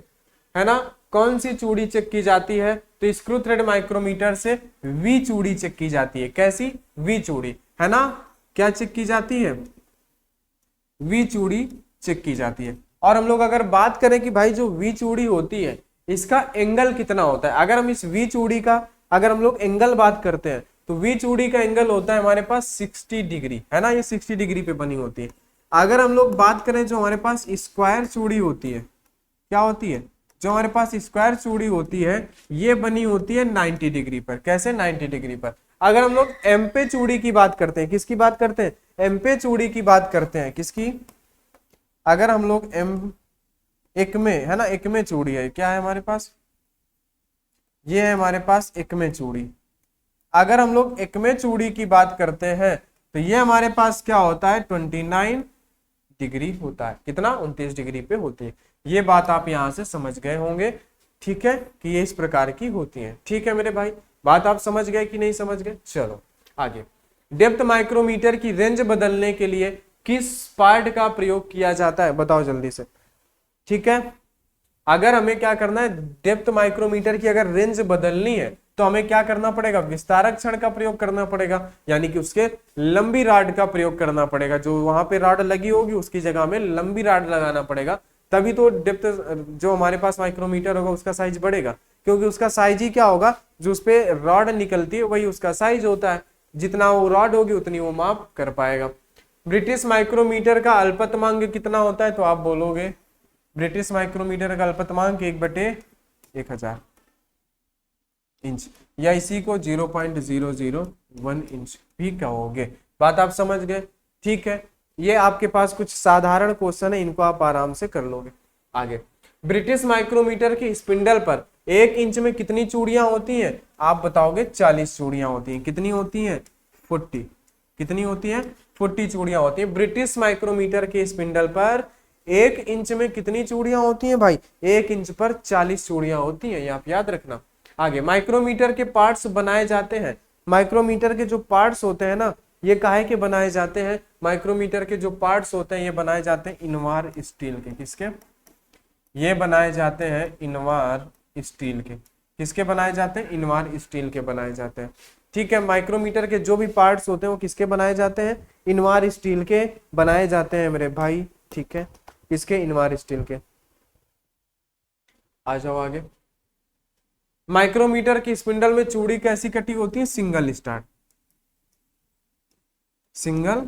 है ना, कौन सी चूड़ी चेक की जाती है? तो स्क्रू थ्रेड माइक्रोमीटर से वी चूड़ी चेक की जाती है। कैसी? वी चूड़ी, है ना। क्या चेक की जाती है? वी चूड़ी चेक की जाती है। और हम लोग अगर बात करें कि भाई जो वी चूड़ी होती है इसका एंगल कितना होता है, अगर हम इस वी चूड़ी का अगर हम लोग एंगल बात करते हैं तो वी चूड़ी का एंगल होता है हमारे पास 60 डिग्री, है ना। ये 60 डिग्री पे बनी होती है। अगर हम लोग बात करें जो हमारे पास स्क्वायर चूड़ी होती है, क्या होती है? जो हमारे पास स्क्वायर चूड़ी होती है ये बनी होती है 90 डिग्री पर। कैसे? 90 डिग्री पर। अगर हम लोग एमपे चूड़ी की बात करते हैं, किसकी बात करते हैं? एमपे चूड़ी की बात करते हैं। किसकी? अगर हम लोग एकमे, है ना, एकमे चूड़ी है, क्या है हमारे पास? ये है हमारे पास एकमे चूड़ी। अगर हम लोग एकमे चूड़ी की बात करते हैं तो ये हमारे पास क्या होता है? 29 डिग्री होता है। कितना? 29 डिग्री पे होती है। ये बात आप यहां से समझ गए होंगे, ठीक है, कि ये इस प्रकार की होती है। ठीक है मेरे भाई, बात आप समझ गए कि नहीं समझ गए? चलो आगे। डेप्थ माइक्रोमीटर की रेंज बदलने के लिए किस पार्ट का प्रयोग किया जाता है? बताओ जल्दी से। ठीक है, अगर हमें क्या करना है, डेप्थ माइक्रोमीटर की अगर रेंज बदलनी है तो हमें क्या करना पड़ेगा? विस्तारक छड़ का प्रयोग करना पड़ेगा, यानी कि उसके लंबी राड का प्रयोग करना पड़ेगा। जो वहां पे राड लगी होगी उसकी जगह में लंबी राड लगाना पड़ेगा, तभी तो डेप्थ जो हमारे पास माइक्रोमीटर होगा उसका साइज बढ़ेगा। क्योंकि उसका साइज ही क्या होगा? जो उस पे रॉड निकलती है वही उसका साइज होता है। जितना वो रॉड होगी उतनी वो माप कर पाएगा। ब्रिटिश माइक्रोमीटर का अल्पतमांक कितना होता है, तो आप बोलोगे ब्रिटिश माइक्रोमीटर का अल्पतमांक 1/1000 इंच, या इसी को 0.001 इंच भी कहोगे। बात आप समझ गए, ठीक है। ये आपके पास कुछ साधारण क्वेश्चन है, इनको आप आराम से कर लोगे। आगे, ब्रिटिश माइक्रोमीटर की स्पिंडल पर 1 इंच में कितनी चूड़ियां होती हैं, आप बताओगे 40 चूड़ियां होती हैं। कितनी होती हैं, 40। कितनी होती हैं, 40 चूड़ियां होती हैं। ब्रिटिश माइक्रोमीटर के स्पिंडल पर 1 इंच में कितनी चूड़ियां होती हैं भाई, 1 इंच पर 40 चूड़ियां होती हैं, ये आप याद रखना। आगे, माइक्रोमीटर के पार्ट्स बनाए जाते हैं। माइक्रोमीटर के जो पार्ट्स होते हैं ना, ये काहे के बनाए जाते हैं, माइक्रोमीटर के जो पार्ट्स होते हैं ये बनाए जाते हैं इनवार स्टील के। किसके, ये बनाए जाते हैं इनवार स्टील के। किसके बनाए जाते हैं, इनवार स्टील के बनाए जाते हैं। ठीक है, माइक्रोमीटर के जो भी पार्ट्स होते हैं वो किसके बनाए जाते हैं, इनवार स्टील के बनाए जाते हैं मेरे भाई। ठीक है, किसके, इनवार स्टील के। आ जाओ आगे। माइक्रोमीटर की स्पिंडल में चूड़ी कैसी कटी होती है, single start. Single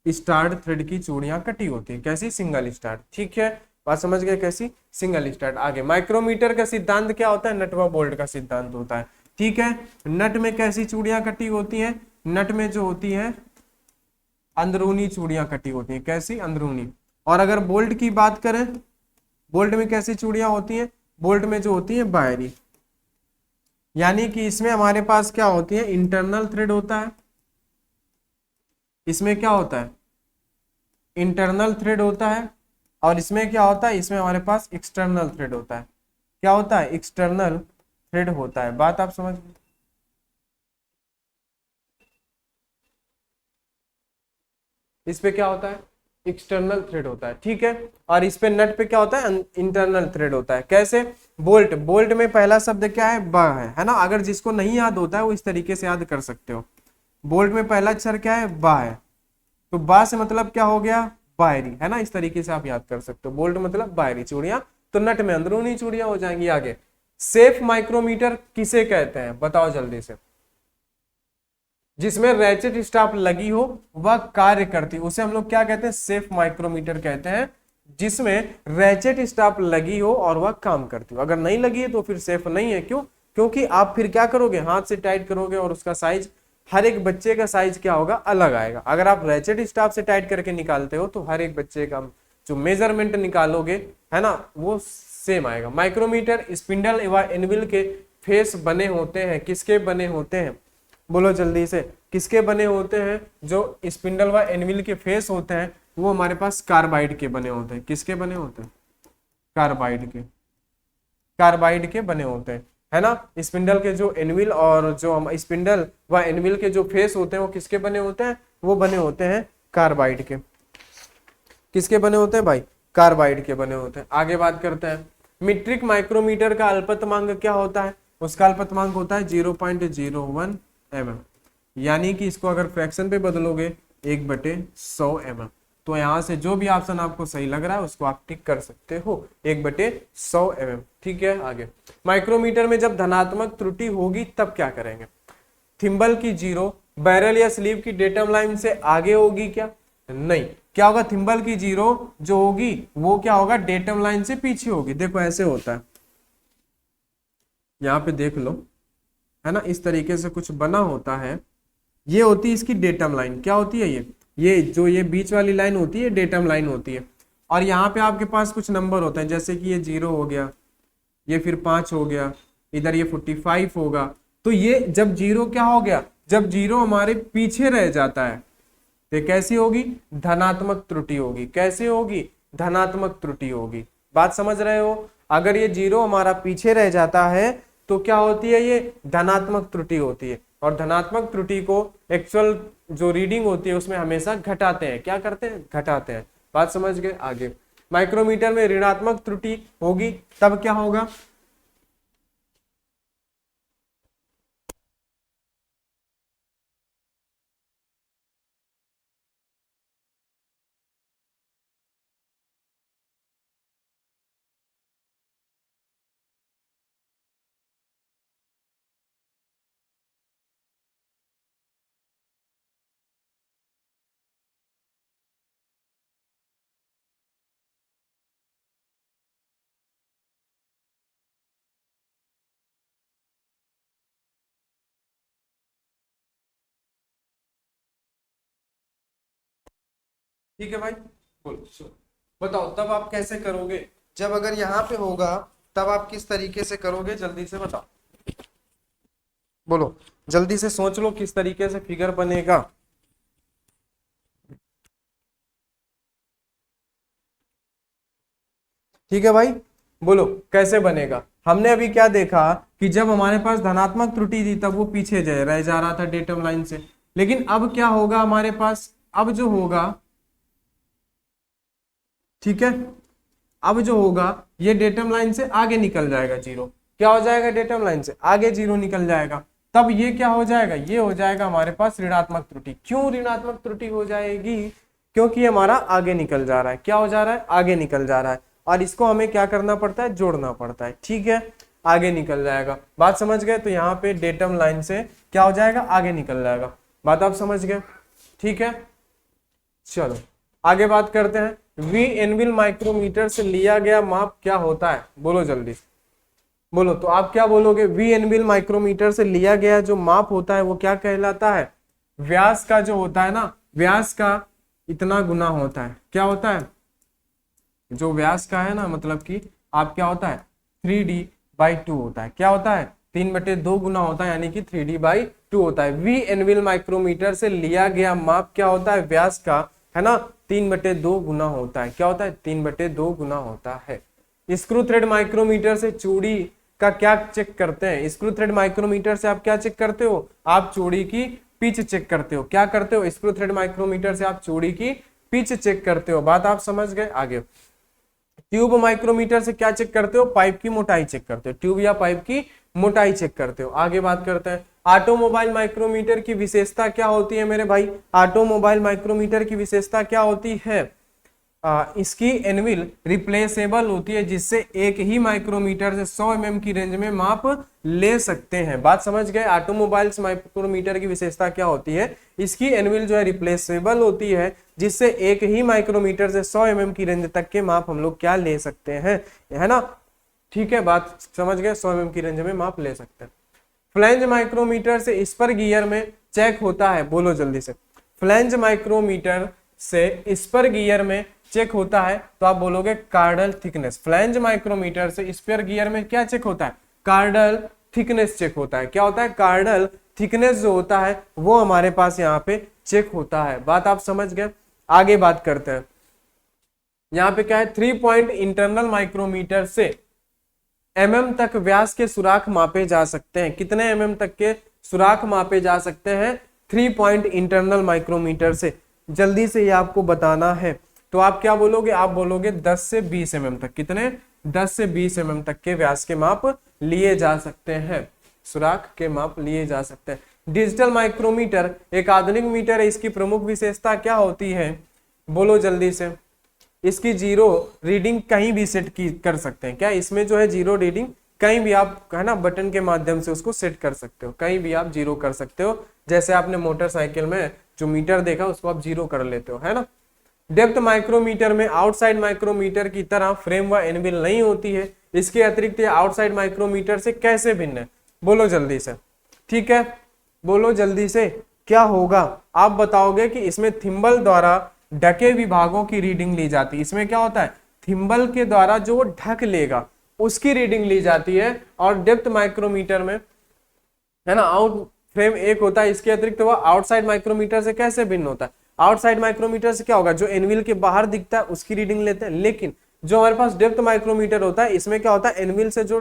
start thread की चूड़ियां कटी होती है, कैसी, सिंगल स्टार्ट। ठीक है, बात समझ गए, कैसी, सिंगल स्टार्ट। आगे, माइक्रोमीटर का सिद्धांत क्या होता है, नट व बोल्ट का सिद्धांत होता है। ठीक है, नट में कैसी चूड़ियां कटी होती हैं, नट में जो होती है अंदरूनी चूड़ियां कटी होती हैं, कैसी, अंदरूनी। और अगर बोल्ट की बात करें, बोल्ट में कैसी चूड़ियां होती हैं, बोल्ट में जो होती है बाहरी। यानी कि इसमें हमारे पास क्या होती है, इंटरनल थ्रेड होता है। इसमें क्या होता है, इंटरनल थ्रेड होता है। और इसमें क्या होता है, इसमें हमारे पास एक्सटर्नल थ्रेड होता है। क्या होता है, एक्सटर्नल थ्रेड होता है। बात आप समझ गए। इस पे क्या होता है, एक्सटर्नल थ्रेड होता है। ठीक है, और इस पे नट पे क्या होता है, इंटरनल थ्रेड होता है। कैसे, बोल्ट, बोल्ट में पहला शब्द क्या है, ब है ना। अगर जिसको नहीं याद होता है वो इस तरीके से याद कर सकते हो। बोल्ट में पहला अक्षर क्या है, बा है। तो बा से मतलब क्या हो गया, बाहरी, है ना। इस तरीके से आप याद कर सकते हो, बोल्ट मतलब बाहरी चूड़ियां, तो नट में अंदरूनी चूड़ियां हो जाएंगी। आगे, सेफ माइक्रोमीटर किसे कहते हैं, बताओ जल्दी से। जिसमें रैचेट स्टाफ लगी हो वह कार्य करती, उसे हम लोग क्या कहते हैं, सेफ माइक्रोमीटर कहते हैं। जिसमें रैचेट स्टाफ लगी हो और वह काम करती हो। अगर नहीं लगी है तो फिर सेफ नहीं है। क्यों, क्योंकि आप फिर क्या करोगे, हाथ से टाइट करोगे और उसका साइज, हर एक बच्चे का साइज क्या होगा, अलग आएगा। अगर आप रैचेट स्टाफ से टाइट करके निकालते हो तो हर एक बच्चे का जो मेजरमेंट निकालोगे, है ना, वो सेम आएगा। माइक्रोमीटर स्पिंडल एवं एनविल के फेस बने होते हैं, किसके बने होते हैं, बोलो जल्दी से, किसके बने होते हैं। जो स्पिंडल व एनविल के फेस होते हैं वो हमारे पास कार्बाइड के बने होते हैं। किसके बने होते हैं, कार्बाइड के, कार्बाइड के बने होते हैं, है ना। स्पिंडल के जो एनविल और जो हम स्पिंडल व एनविल के जो फेस होते हैं वो किसके बने होते हैं, वो बने होते हैं कार्बाइड के। किसके बने होते हैं भाई, कार्बाइड के बने होते हैं। आगे बात करते हैं, मीट्रिक माइक्रोमीटर का अल्पतमांक क्या होता है, उसका अल्पतमांक होता है 0.01 mm। यानी कि इसको अगर फ्रैक्शन पे बदलोगे 1/100 mm। तो यहां से जो भी ऑप्शन आपको सही लग रहा है उसको आप टिक कर सकते हो, 1/100 mm। ठीक है, आगे, माइक्रोमीटर में जब धनात्मक त्रुटि होगी तब क्या करेंगे। थिम्बल की जीरो बैरल या स्लीव की डेटम लाइन से आगे होगी क्या, नहीं। क्या होगा, थिम्बल की जीरो जो होगी वो क्या होगा, डेटम लाइन से पीछे होगी। देखो ऐसे होता है, यहाँ पे देख लो, है ना, इस तरीके से कुछ बना होता है। ये होती है इसकी डेटम लाइन। क्या होती है ये जो ये बीच वाली लाइन होती है डेटम लाइन होती है। और यहाँ पे आपके पास कुछ नंबर होते हैं, जैसे कि ये 0 हो गया, ये फिर 5 हो गया, इधर ये 45 होगा। तो ये जब 0 क्या हो गया, जब 0 हमारे पीछे रह जाता है तो कैसी होगी, धनात्मक त्रुटि होगी। कैसे होगी, धनात्मक त्रुटि होगी। बात समझ रहे हो। अगर ये 0 हमारा पीछे रह जाता है तो क्या होती है, ये धनात्मक त्रुटि होती है। और धनात्मक त्रुटि को एक्चुअल जो रीडिंग होती है उसमें हमेशा घटाते हैं। क्या करते हैं, घटाते हैं। बात समझ गए। आगे, माइक्रोमीटर में ऋणात्मक त्रुटि होगी तब क्या होगा, ठीक है भाई, बोलो बताओ तब आप कैसे करोगे, जब अगर यहाँ पे होगा तब आप किस तरीके से करोगे, जल्दी से बताओ, बोलो जल्दी से सोच लो किस तरीके से फिगर बनेगा। ठीक है भाई, बोलो कैसे बनेगा। हमने अभी क्या देखा कि जब हमारे पास धनात्मक त्रुटि थी तब वो पीछे रह जा रहा था डेटम लाइन से, लेकिन अब क्या होगा हमारे पास, अब जो होगा, ठीक है, अब जो होगा ये डेटम लाइन से आगे निकल जाएगा जीरो, क्या हो जाएगा, डेटम लाइन से आगे जीरो निकल जाएगा, तब ये क्या हो जाएगा, ये हो जाएगा हमारे पास ऋणात्मक त्रुटि। क्यों ऋणात्मक त्रुटि हो जाएगी, क्योंकि हमारा आगे निकल जा रहा है, क्या हो जा रहा है, आगे निकल जा रहा है, और इसको हमें क्या करना पड़ता है, जोड़ना पड़ता है, ठीक है, आगे निकल जाएगा। बात समझ गए, तो यहाँ पे डेटम लाइन से क्या हो जाएगा, आगे निकल जाएगा, बात आप समझ गए, ठीक है। चलो आगे बात करते हैं, वी एनविल माइक्रोमीटर से लिया गया माप क्या होता है, बोलो जल्दी बोलो, तो आप क्या बोलोगे, वी एनविल माइक्रोमीटर से लिया गया जो माप होता है वो क्या कहलाता है, व्यास का जो होता है ना, व्यास का इतना गुना होता है, क्या होता है, जो व्यास का है ना, मतलब कि आप क्या होता है 3D/2 होता है, क्या होता है 3/2 गुना होता है, यानी कि 3D/2 होता है। वी एनविल माइक्रोमीटर से लिया गया माप क्या होता है, व्यास का, है ना, 3/2 गुना होता है, क्या होता है 3/2 गुना होता है। स्क्रू थ्रेड माइक्रोमीटर से चूड़ी का क्या चेक करते हैं, स्क्रू थ्रेड माइक्रोमीटर से आप क्या चेक करते हो, आप चूड़ी की पिच चेक करते हो, क्या करते हो, स्क्रू थ्रेड माइक्रोमीटर से आप चूड़ी की पिच चेक करते हो, बात आप समझ गए। आगे ट्यूब माइक्रोमीटर से क्या चेक करते हो, पाइप की मोटाई चेक करते हो, ट्यूब या पाइप की मोटाई चेक करते हो। आगे बात करते हैं, ऑटोमोबाइल माइक्रोमीटर की विशेषता क्या होती है मेरे भाई, ऑटोमोबाइल माइक्रोमीटर की विशेषता क्या होती है, इसकी एनविल रिप्लेसेबल होती है, जिससे एक ही माइक्रोमीटर से 100 mm की रेंज में माप ले सकते हैं। बात समझ गए, ऑटोमोबाइल्स माइक्रोमीटर की विशेषता क्या होती है, इसकी एनविल जो है रिप्लेसेबल होती है, जिससे एक ही माइक्रोमीटर से 100 mm की रेंज तक के माप हम लोग क्या ले सकते हैं, है ना, ठीक है, बात समझ गए, 100 mm की रेंज में माप ले सकते हैं। फ्लैंज माइक्रोमीटर से स्पर गियर में चेक होता है, बोलो जल्दी से, फ्लैंज माइक्रोमीटर से स्पर गियर में चेक होता है, तो आप बोलोगे कार्डल थिकनेस। फ्लैंज माइक्रोमीटर से स्पर गियर में क्या चेक होता है, कार्डल थिकनेस चेक होता है, क्या होता है, कार्डल थिकनेस जो होता है वो हमारे पास यहाँ पे चेक होता है, बात आप समझ गए। आगे बात करते हैं, यहाँ पे क्या है, 3 पॉइंट इंटरनल माइक्रोमीटर से mm तक व्यास के सुराख मापे जा सकते हैं, कितने mm तक के सुराख मापे जा सकते हैं, 3 पॉइंट इंटरनल माइक्रोमीटर से, जल्दी से ये आपको बताना है, तो आप क्या बोलोगे, आप बोलोगे 10 से 20 mm तक, कितने, 10 से 20 mm तक के व्यास के माप लिए जा सकते हैं, सुराख के माप लिए जा सकते हैं। डिजिटल माइक्रोमीटर एक आधुनिक मीटर है, इसकी प्रमुख विशेषता क्या होती है, बोलो जल्दी से, इसकी जीरो रीडिंग कहीं भी सेट की कर सकते हैं, क्या इसमें जो है जीरो रीडिंग कहीं भी आप, है ना, बटन के माध्यम से उसको सेट कर सकते हो, कहीं भी आप जीरो कर सकते हो, जैसे आपने मोटरसाइकिल में जो मीटर देखा उसको आप जीरो कर लेते हो, है ना। डेप्थ माइक्रोमीटर में आउटसाइड माइक्रोमीटर की तरह फ्रेम व एनविल नहीं होती है, इसके अतिरिक्त ये आउटसाइड माइक्रोमीटर से कैसे भिन्न है, बोलो जल्दी से, ठीक है, बोलो जल्दी से, क्या होगा, आप बताओगे कि इसमें थिम्बल द्वारा ढके विभागों की रीडिंग ली जाती है, इसमें क्या होता है, थिम्बल के द्वारा जो ढक लेगा उसकी रीडिंग ली जाती है, और डेप्थ माइक्रोमीटर में, है ना, आउट फ्रेम एक होता है, इसके अतिरिक्त वो आउटसाइड माइक्रोमीटर से कैसे भिन्न होता है, आउटसाइड माइक्रोमीटर से क्या होगा, जो एनविल के बाहर दिखता है उसकी रीडिंग लेते हैं, लेकिन जो हमारे पास डेप्थ माइक्रोमीटर होता है इसमें क्या होता है, एनविल से जो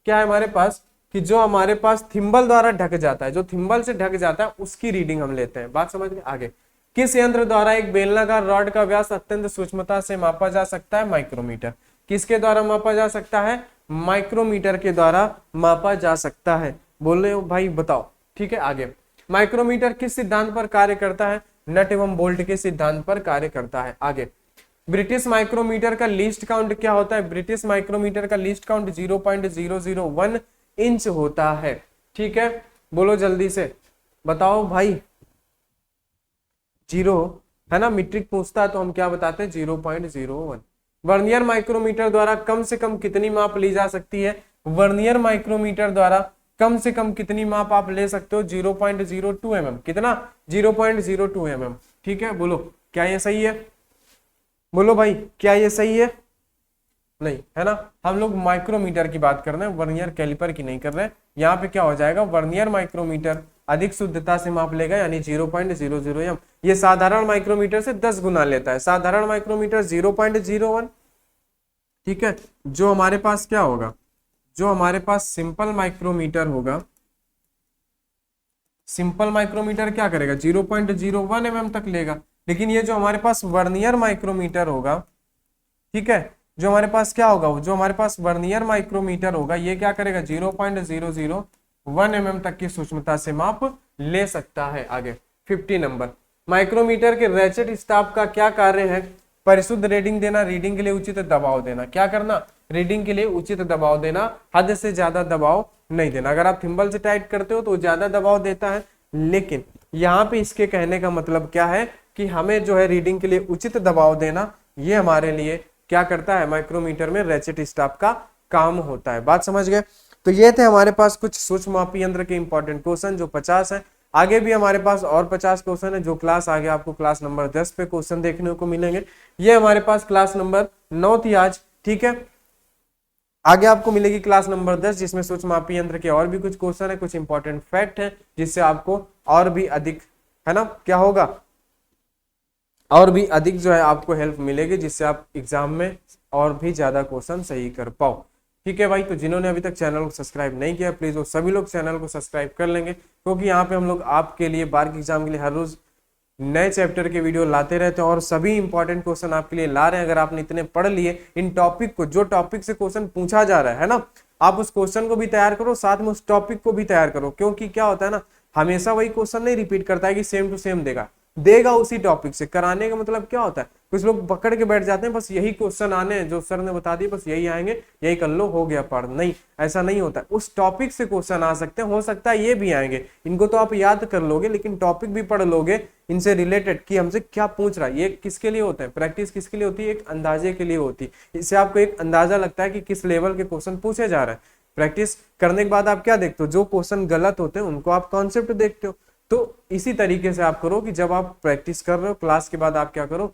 क्या है हमारे पास, कि जो हमारे पास थिम्बल द्वारा ढक जाता है, जो थिम्बल से ढक जाता है उसकी रीडिंग हम लेते हैं, बात समझ गए। आगे, किस यंत्र द्वारा एक बेलनाकार रॉड का व्यास अत्यंत सूक्ष्मता से मापा जा सकता है, माइक्रोमीटर, किसके द्वारा मापा जा सकता है, माइक्रोमीटर के द्वारा मापा जा सकता है, बोले भाई बताओ, ठीक है। आगे, माइक्रोमीटर किस सिद्धांत पर कार्य करता है, नट एवं बोल्ट के सिद्धांत पर कार्य करता है। आगे, ब्रिटिश माइक्रोमीटर का लीस्ट काउंट क्या होता है, ब्रिटिश माइक्रोमीटर का लीस्ट काउंट 0.001 इंच होता है, ठीक है, बोलो जल्दी से, बताओ भाई, जीरो, है ना, मीट्रिक पूछता है तो हम क्या बताते हैं 0.01। वर्नियर माइक्रोमीटर द्वारा कम से कम कितनी माप ली जा सकती है, वर्नियर माइक्रोमीटर द्वारा कम से कम कितनी माप आप ले सकते हो, 0.02 mm, कितना, 0.02 mm, ठीक है, बोलो क्या ये सही है? बोलो भाई, क्या ये सही है? नहीं, है ना। हम लोग माइक्रोमीटर की बात कर रहे हैं, वर्नियर कैलिपर की नहीं कर रहे हैं। यहाँ पे क्या हो जाएगा, वर्नियर माइक्रोमीटर अधिक शुद्धता से माप लेगा, यानी 0.00 एम। ये साधारण माइक्रोमीटर से 10 गुना लेता है। साधारण माइक्रोमीटर 0.01, ठीक है। जो हमारे पास क्या होगा, जो हमारे पास सिंपल माइक्रोमीटर होगा, सिंपल माइक्रोमीटर क्या करेगा, 0.01 mm तक लेगा। लेकिन ये जो हमारे पास वर्नियर माइक्रोमीटर होगा, ठीक है, जो हमारे पास क्या होगा, जो हमारे पास वर्नियर माइक्रोमीटर होगा, ये क्या करेगा, 0.001 mm तक की सूक्ष्मता से माप ले सकता है। आगे 50 नंबर, माइक्रोमीटर के रैचेट स्टाफ का क्या कार्य है? परिशुद्ध रीडिंग देना, रीडिंग के लिए उचित दबाव देना। क्या करना, रीडिंग के लिए उचित दबाव देना, हद से ज्यादा दबाव नहीं देना। अगर आप थिम्बल से टाइट करते हो तो ज्यादा दबाव देता है, लेकिन यहाँ पे इसके कहने का मतलब क्या है कि हमें जो है रीडिंग के लिए उचित दबाव देना, ये हमारे लिए क्या करता है, माइक्रोमीटर में रैचेट स्टाफ का काम होता है। बात समझ गए? तो ये थे हमारे पास कुछ सूक्ष्म मापी यंत्र के इंपॉर्टेंट क्वेश्चन जो 50 है। आगे भी हमारे पास और 50 क्वेश्चन है, जो क्लास आगे आपको क्लास नंबर 10 पे क्वेश्चन देखने को मिलेंगे। ये हमारे पास क्लास नंबर 9 थी आज, ठीक है। आगे आपको मिलेगी क्लास नंबर 10, जिसमें सूक्ष्म मापी यंत्र के और भी कुछ क्वेश्चन है, कुछ इंपॉर्टेंट फैक्ट है, जिससे आपको और भी अधिक, है ना, क्या होगा, और भी अधिक जो है आपको हेल्प मिलेगी, जिससे आप एग्जाम में और भी ज्यादा क्वेश्चन सही कर पाओ। ठीक है भाई, तो जिन्होंने अभी तक चैनल को सब्सक्राइब नहीं किया, प्लीज वो सभी लोग चैनल को सब्सक्राइब कर लेंगे, क्योंकि यहाँ पे हम लोग आपके लिए बार के एग्जाम के लिए हर रोज नए चैप्टर के वीडियो लाते रहते हैं और सभी इंपॉर्टेंट क्वेश्चन आपके लिए ला रहे हैं। अगर आपने इतने पढ़ लिए इन टॉपिक को, जो टॉपिक से क्वेश्चन पूछा जा रहा है ना, आप उस क्वेश्चन को भी तैयार करो, साथ में उस टॉपिक को भी तैयार करो। क्योंकि क्या होता है ना, हमेशा वही क्वेश्चन नहीं रिपीट करता है कि सेम टू सेम देगा उसी टॉपिक से। कराने का मतलब क्या होता है, कुछ लोग पकड़ के बैठ जाते हैं, बस यही क्वेश्चन आने हैं जो सर ने बता दिए, बस यही आएंगे, यही कर लो, हो गया पढ़। नहीं, ऐसा नहीं होता। उस टॉपिक से क्वेश्चन आ सकते हैं, हो सकता है ये भी आएंगे, इनको तो आप याद कर लोगे, लेकिन टॉपिक भी पढ़ लोगे इनसे रिलेटेड कि हमसे क्या पूछ रहा है। ये किसके लिए होता है, प्रैक्टिस किसके लिए होती है, एक अंदाजे के लिए होती है। इससे आपको एक अंदाजा लगता है कि किस लेवल के क्वेश्चन पूछे जा रहे हैं। प्रैक्टिस करने के बाद आप क्या देखते हो, जो क्वेश्चन गलत होते हैं उनको आप कॉन्सेप्ट देखते हो। तो इसी तरीके से आप करो कि जब आप प्रैक्टिस कर रहे हो, क्लास के बाद आप क्या करो,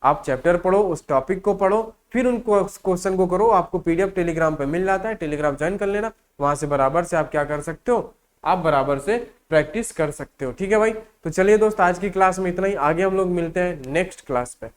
आप चैप्टर पढ़ो, उस टॉपिक को पढ़ो, फिर उन क्वेश्चन को करो। आपको पीडीएफ टेलीग्राम पे मिल जाता है, टेलीग्राम ज्वाइन कर लेना, वहां से बराबर से आप क्या कर सकते हो, आप बराबर से प्रैक्टिस कर सकते हो। ठीक है भाई, तो चलिए दोस्त, आज की क्लास में इतना ही। आगे हम लोग मिलते हैं नेक्स्ट क्लास पे।